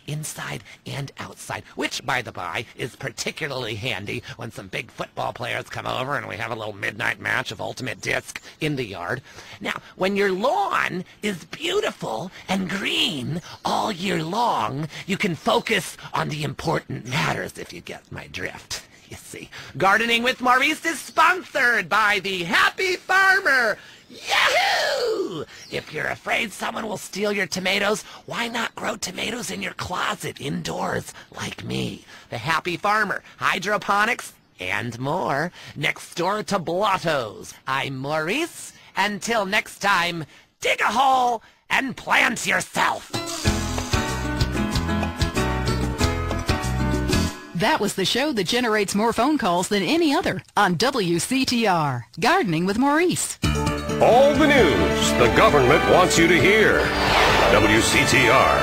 inside and outside, which, by the by, is particularly handy when some big football players come over and we have a little midnight match of ultimate disc in the yard. Now, when your lawn is beautiful and green all year long, you can focus on the important matters, if you get my drift. You see, Gardening with Maurice is sponsored by the Happy Farmer. Yahoo! If you're afraid someone will steal your tomatoes, why not grow tomatoes in your closet indoors like me? The Happy Farmer, hydroponics, and more. Next door to Blotto's. I'm Maurice. Until next time, dig a hole and plant yourself. That was the show that generates more phone calls than any other on WCTR, Gardening with Maurice. All the news the government wants you to hear. WCTR.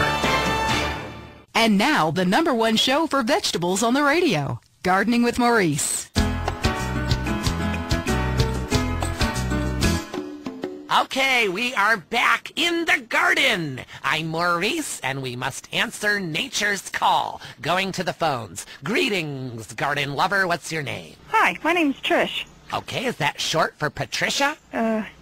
And now, the #1 show for vegetables on the radio, Gardening with Maurice. Okay, we are back in the garden. I'm Maurice, and we must answer nature's call. Going to the phones. Greetings, garden lover. What's your name? Hi, my name's Trish. Okay, is that short for Patricia?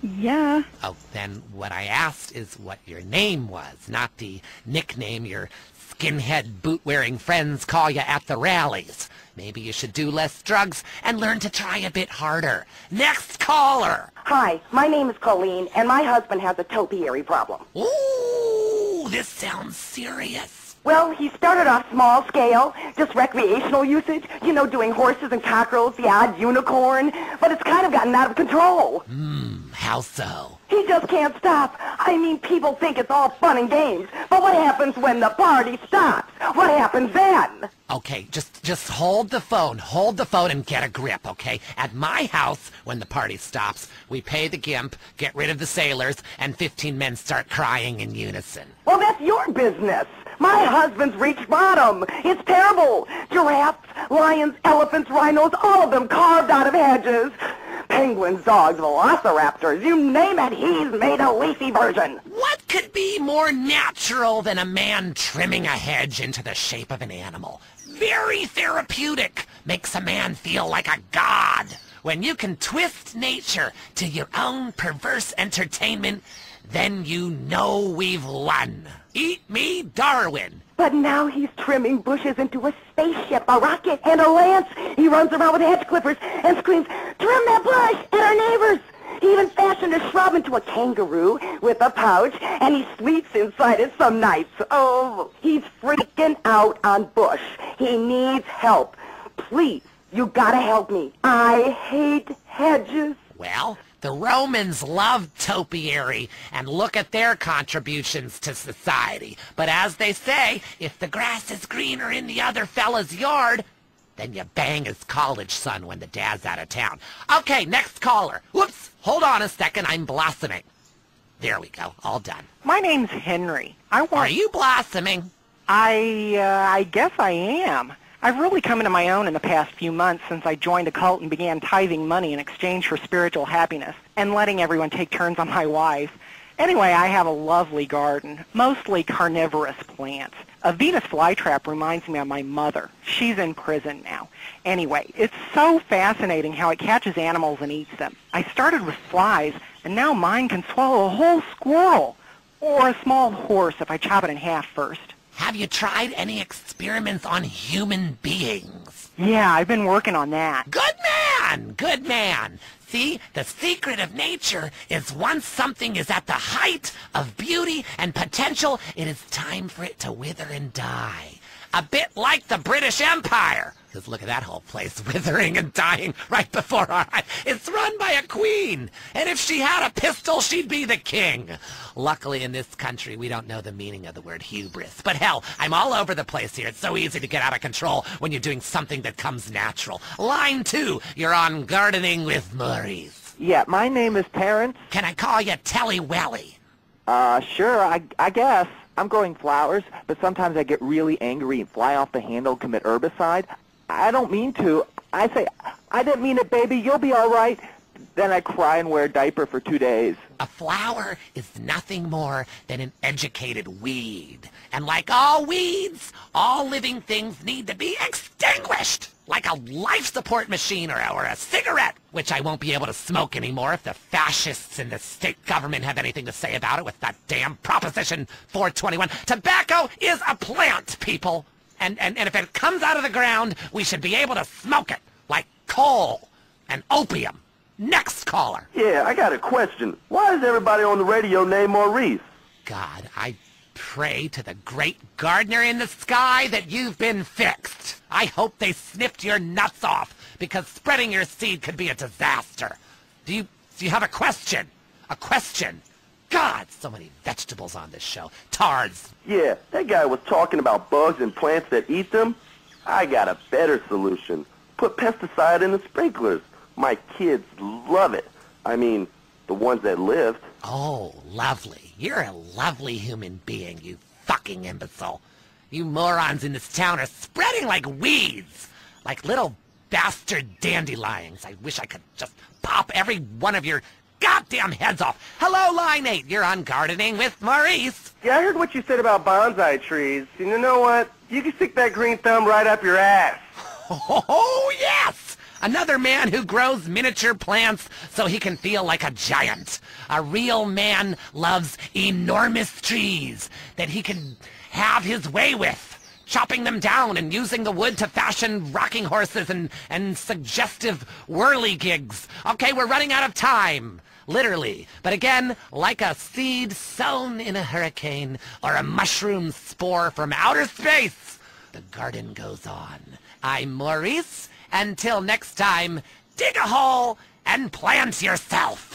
Yeah. Oh, then what I asked is what your name was, not the nickname your skinhead boot-wearing friends call you at the rallies. Maybe you should do less drugs and learn to try a bit harder. Next caller. Hi, my name is Colleen, and my husband has a topiary problem. Ooh, this sounds serious. Well, he started off small scale, just recreational usage, you know, doing horses and cockerels, the odd unicorn, but it's kind of gotten out of control. How so? He just can't stop. I mean, people think it's all fun and games, but what happens when the party stops? What happens then? Okay, just hold the phone and get a grip, okay? At my house, when the party stops, we pay the gimp, get rid of the sailors, and 15 men start crying in unison. Well, that's your business. My husband's reached bottom. It's terrible. Giraffes, lions, elephants, rhinos, all of them carved out of hedges. Penguins, dogs, velociraptors, you name it, he's made a leafy version. What could be more natural than a man trimming a hedge into the shape of an animal? Very therapeutic. Makes a man feel like a god. When you can twist nature to your own perverse entertainment, then you know we've won. Eat me, Darwin. But now he's trimming bushes into a spaceship, a rocket, and a lance. He runs around with hedge clippers and screams, "Trim that bush!" at our neighbors. He even fashioned a shrub into a kangaroo with a pouch, and he sleeps inside it some nights. Oh, he's freaking out on Bush. He needs help. Please, you gotta help me. I hate hedges. Well, the Romans loved topiary, and look at their contributions to society. But as they say, if the grass is greener in the other fella's yard, then you bang his college son when the dad's out of town. Okay, next caller. Whoops, hold on a second, I'm blossoming. There we go, all done. My name's Henry. Are you blossoming? I guess I am. I've really come into my own in the past few months since I joined a cult and began tithing money in exchange for spiritual happiness and letting everyone take turns on my wife. Anyway, I have a lovely garden, mostly carnivorous plants. A Venus flytrap reminds me of my mother. She's in prison now. Anyway, it's so fascinating how it catches animals and eats them. I started with flies, and now mine can swallow a whole squirrel, or a small horse if I chop it in half first. Have you tried any experiments on human beings? Yeah, I've been working on that. Good man! Good man! See, the secret of nature is once something is at the height of beauty and potential, it is time for it to wither and die. A bit like the British Empire. Because look at that whole place withering and dying right before our eyes. It's run by a queen. And if she had a pistol, she'd be the king. Luckily, in this country, we don't know the meaning of the word hubris. But hell, I'm all over the place here. It's so easy to get out of control when you're doing something that comes natural. Line 2, you're on Gardening with Maurice. Yeah, my name is Terrence. Can I call you Telly Welly? Sure, I guess. I'm growing flowers, but sometimes I get really angry and fly off the handle and commit herbicide. I don't mean to. I say, "I didn't mean it, baby. You'll be all right." Then I cry and wear a diaper for 2 days. A flower is nothing more than an educated weed. And like all weeds, all living things need to be extinguished. Like a life support machine or a cigarette, which I won't be able to smoke anymore if the fascists in the state government have anything to say about it with that damn Proposition 421. Tobacco is a plant, people. And if it comes out of the ground, we should be able to smoke it, like coal and opium. Next caller. Yeah, I got a question. Why is everybody on the radio named Maurice? God, I pray to the great gardener in the sky that you've been fixed. I hope they snipped your nuts off, because spreading your seed could be a disaster. Do you have a question? A question? God, so many vegetables on this show. Tards. Yeah, that guy was talking about bugs and plants that eat them. I got a better solution. Put pesticide in the sprinklers. My kids love it. I mean, the ones that lived. Oh, lovely. You're a lovely human being, you fucking imbecile. You morons in this town are spreading like weeds. Like little bastard dandelions. I wish I could just pop every one of your goddamn heads off. Hello, Line 8. You're on Gardening with Maurice. Yeah, I heard what you said about bonsai trees. And you know what? You can stick that green thumb right up your ass. Oh, yes! Another man who grows miniature plants so he can feel like a giant. A real man loves enormous trees that he can have his way with, chopping them down and using the wood to fashion rocking horses and suggestive whirligigs. Okay, we're running out of time. Literally. But again, like a seed sown in a hurricane or a mushroom spore from outer space, the garden goes on. I'm Maurice. Until next time, dig a hole and plant yourself.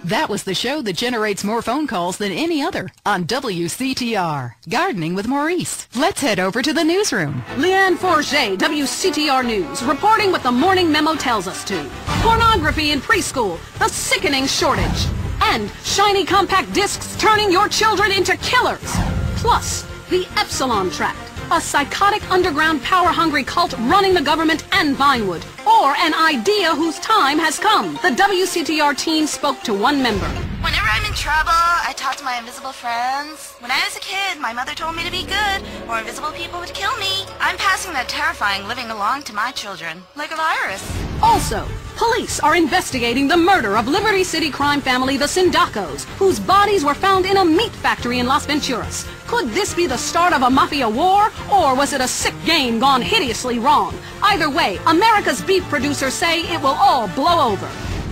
That was the show that generates more phone calls than any other on WCTR, Gardening with Maurice. Let's head over to the newsroom. Lianne Forget, WCTR News, reporting what the morning memo tells us to. Pornography in preschool, a sickening shortage. And shiny compact discs turning your children into killers. Plus, the Epsilon Tract, a psychotic underground power-hungry cult running the government and Vinewood, or an idea whose time has come. The WCTR team spoke to one member. Whenever I'm in trouble, I talk to my invisible friends. When I was a kid, my mother told me to be good, or invisible people would kill me. I'm passing that terrifying living along to my children, like a virus. Also, police are investigating the murder of Liberty City crime family the Sindacos, whose bodies were found in a meat factory in Las Venturas. Could this be the start of a mafia war, or was it a sick game gone hideously wrong? Either way, America's beef producers say it will all blow over.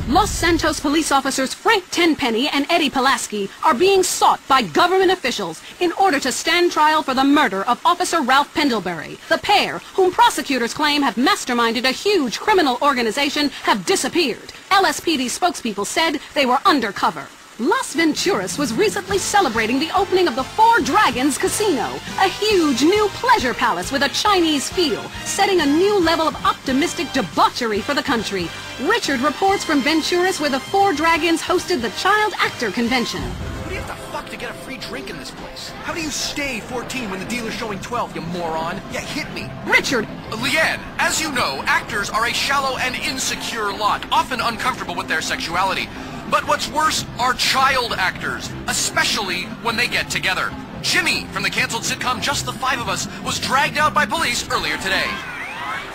Los Santos police officers Frank Tenpenny and Eddie Pulaski are being sought by government officials in order to stand trial for the murder of Officer Ralph Pendlebury. The pair, whom prosecutors claim have masterminded a huge criminal organization, have disappeared. LSPD spokespeople said they were undercover. Las Venturas was recently celebrating the opening of the Four Dragons Casino, a huge new pleasure palace with a Chinese feel, setting a new level of optimistic debauchery for the country. Richard reports from Venturas, where the Four Dragons hosted the Child Actor Convention. What do you have to fuck to get a free drink in this place? How do you stay 14 when the dealer's showing 12, you moron? Yeah, hit me. Richard! Lianne, as you know, actors are a shallow and insecure lot, often uncomfortable with their sexuality. But what's worse are child actors, especially when they get together. Jimmy, from the canceled sitcom Just the Five of Us, was dragged out by police earlier today.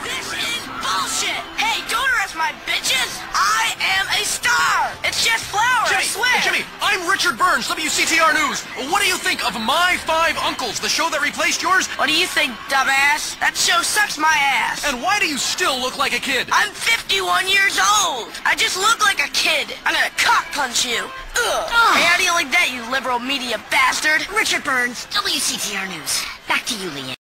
This is bullshit! Hey, don't arrest my bitches! I am a star! It's just flour, I swear! Jimmy, I'm Richard Burns, WCTR News. What do you think of My Five Uncles, the show that replaced yours? What do you think, dumbass? That show sucks my ass! And why do you still look like a kid? I'm 51 years old! I just look like a kid! I'm gonna cock punch you! Ugh! Hey, how do you like that, you liberal media bastard? Richard Burns, WCTR News. Back to you, Lianne.